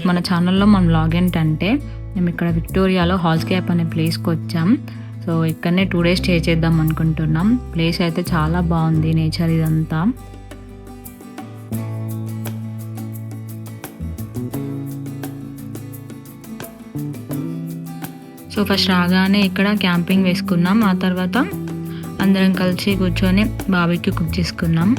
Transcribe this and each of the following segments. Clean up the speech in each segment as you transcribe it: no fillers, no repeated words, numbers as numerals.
మన ఛానల్లో మన వ్లాగ్ ఏంటంటే మేము ఇక్కడ విక్టోరియాలో హాల్స్కేప్ అనే ప్లేస్కి వచ్చాం. సో ఇక్కడనే 2 days స్టే చేద్దాం అనుకుంటున్నాం. ప్లేస్ అయితే చాలా బాగుంది, నేచర్ ఇదంతా. సో ఫస్ట్ రాగానే ఇక్కడ క్యాంపింగ్ వేసుకున్నాం. ఆ తర్వాత అందరం కలిసి కూర్చొని బార్బిక్యూ కుక్ చేసుకున్నాం.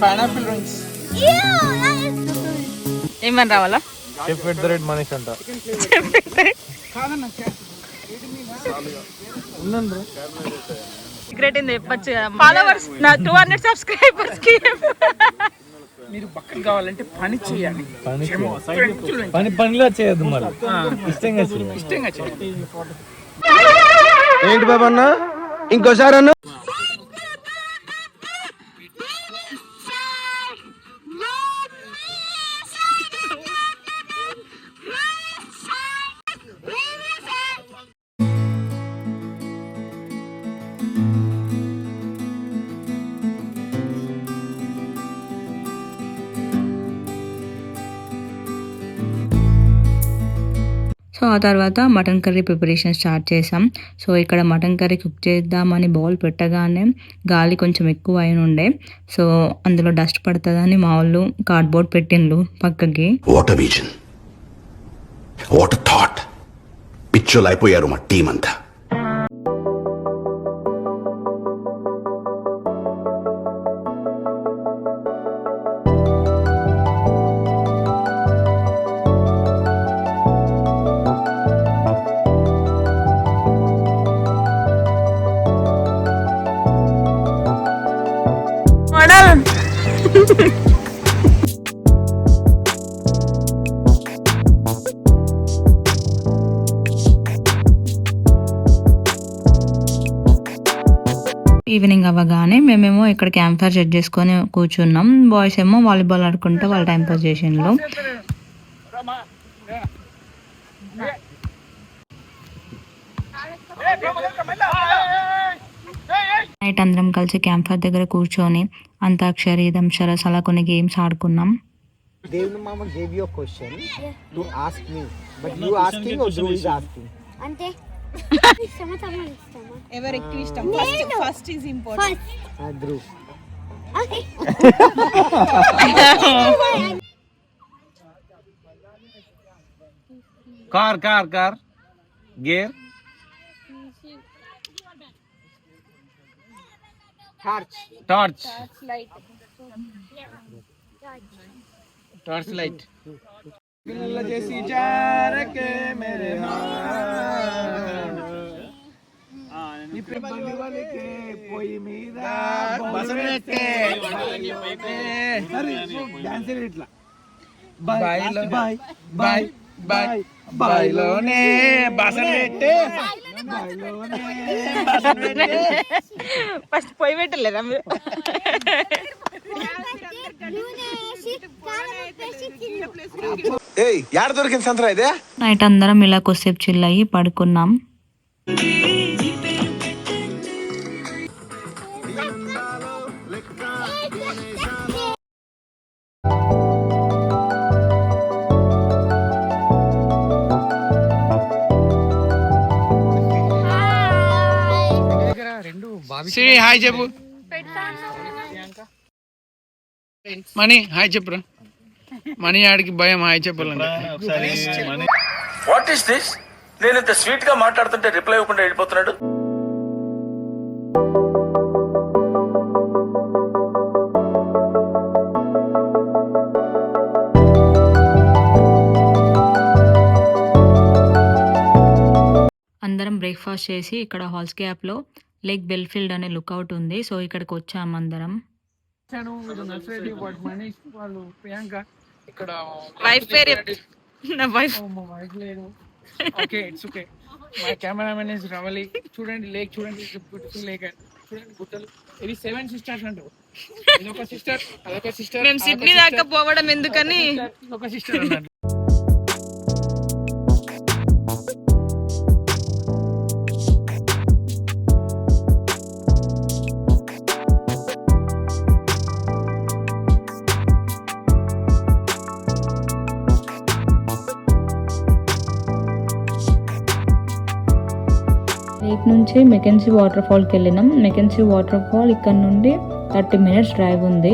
పైనాపిల్ రింగ్స్ ఏమని రావాలా? మనీష్ అంట సీక్రెట్ ఏంది చెప్పచ్చు. ఫాలోవర్స్ నా 200 సబ్స్క్రైబర్స్ కి మీరు పక్కన కావాలంటే పని చేయాలి. పనిలో చేయదు మరి ఇష్టంగా చేయాలి. ఏంటి బాబా అన్న ఇంకోసారి అన్న సో ఆ తర్వాత మటన్ కర్రీ ప్రిపరేషన్ స్టార్ట్ చేసాం. సో ఇక్కడ మటన్ కర్రీ కుక్ చేద్దామని బౌల్ పెట్టగానే గాలి కొంచెం ఎక్కువ అయిన ఉండే. సో అందులో డస్ట్ పడుతుందని మా వాళ్ళు కార్డ్బోర్డ్ పెట్టిండ్రు పక్కకి. What a vision, what a thought. పిచ్చోలు అయిపోయారు మా టీం అంతా. ఈవినింగ్ అవ్వగానే మేమేమో ఇక్కడ క్యాంప్ ఫైర్ సెట్ చేసుకొని కూర్చున్నాం. బాయ్స్ ఏమో వాలీబాల్ ఆడుకుంటూ వాళ్ళు టైం పాస్ చేసిండ్రు. నైట్ అందరం కలిసి క్యాంప్ ఫైర్ దగ్గర కూర్చొని అంతాక్షరి, దంశరస్ అలా కొన్ని గేమ్స్ ఆడుకున్నాం. దేవుని మామ gave you a question to ask me, but you asking or Dhruv is asking? అంటే ఎవరు ఎక్కువ ఇష్టం? First is important. Dhruv. Okay car gear torch light చేసి జారకే మేరే పొయ్యి మీద ఇట్లా బాయ్ బాయ్ బాయ్ బాయ్లోనే బాసన పెట్టే ఫస్ట్ పొయ్యి పెట్టలేదా మీరు? యాడ దొరికింది సంతరా ఇదే? నైట్ అందరం ఇలా కొద్దిసేపు చిల్ అయ్యి పడుకున్నాం. హాయ్ చెప్పు మనీ, హాయ్ చెప్పురా. మనీ ఆడికి భయం హాయ్ చెప్పాలంటే. What is this? నేను ఇంత స్వీట్ గా మాట్లాడుతుంటే రిప్లై ఇవ్వకుండా వెళ్ళిపోతున్నాడు. అందరం బ్రేక్ఫాస్ట్ చేసి ఇక్కడ హాల్స్కేప్లో లేక్ బెల్ఫీల్డ్ అనే లుక్అవుట్ ఉంది. సో ఇక్కడికి వచ్చాము అందరం. మనీష్ వాళ్ళు ప్రియాంక ఇక్కడ వైఫ్ పేరు నా వైఫ్ వైఫ్ లేదు. Okay it's okay. My cameraman is Ravali. చూడండి లేక్ చూడండి, బ్యూటిఫుల్ లేక్. చూడండి గుట్టలు. ఇది 7 సిస్టర్స్ అంటారు. ఇదొక సిస్టర్, అదొక సిస్టర్. మేము సిడ్నీ దాకా పోవడం ఎందుకని ఒక సిస్టర్ అన్నారు. లేక్ నుంచి మెకెన్సీ వాటర్ ఫాల్కి వెళ్ళినాం. మెకెన్సీ వాటర్ ఫాల్ ఇక్కడ నుండి 30 minutes డ్రైవ్ ఉంది.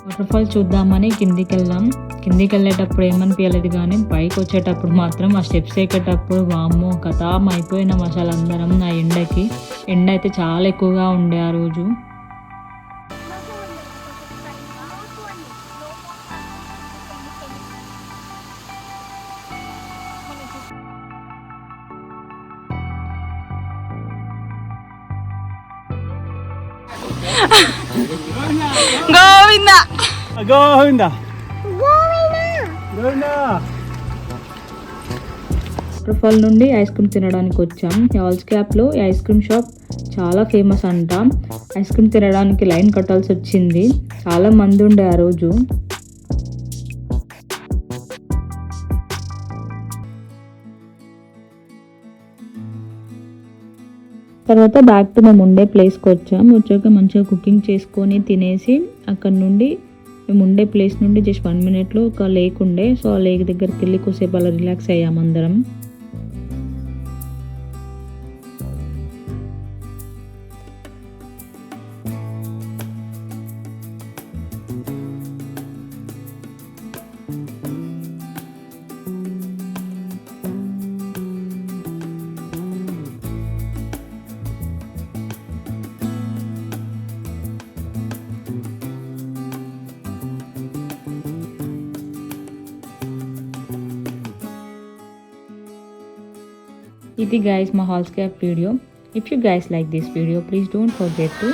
వాటర్ ఫాల్ చూద్దామని కిందికి వెళ్ళాం. కిందికి వెళ్ళేటప్పుడు ఏమనిపించలేదు, కానీ పైకి వచ్చేటప్పుడు మాత్రం ఆ స్టెప్స్ ఎక్కేటప్పుడు వామ్మో కథాం అయిపోయినాం అసలు అందరం. ఆ ఎండకి ఎండ అయితే చాలా ఎక్కువగా ఉండే ఆ రోజు. గోవిందా గోవిందా గోవిందా. వాటర్ ఫాల్ నుండి ఐస్ క్రీమ్ తినడానికి వచ్చాం. హాల్స్ క్యాప్లో ఈ ఐస్ క్రీమ్ షాప్ చాలా ఫేమస్ అంట. ఐస్ క్రీమ్ తినడానికి లైన్ కట్టాల్సి వచ్చింది, చాలా మంది ఉండే ఆ రోజు. తర్వాత బ్యాక్ టు మేము ఉండే ప్లేస్కి వచ్చాం. వచ్చాక మంచిగా కుకింగ్ చేసుకొని తినేసి అక్కడ నుండి మేము ఉండే ప్లేస్ నుండి జస్ట్ 1 minute ఒక లేక్ ఉండే. సో ఆ లేక్ దగ్గరికి వెళ్ళి కొద్దిసేపు అలా రిలాక్స్ అయ్యాం అందరం. ఇది guys my Halls Cap video. If you guys like this video, please don't forget to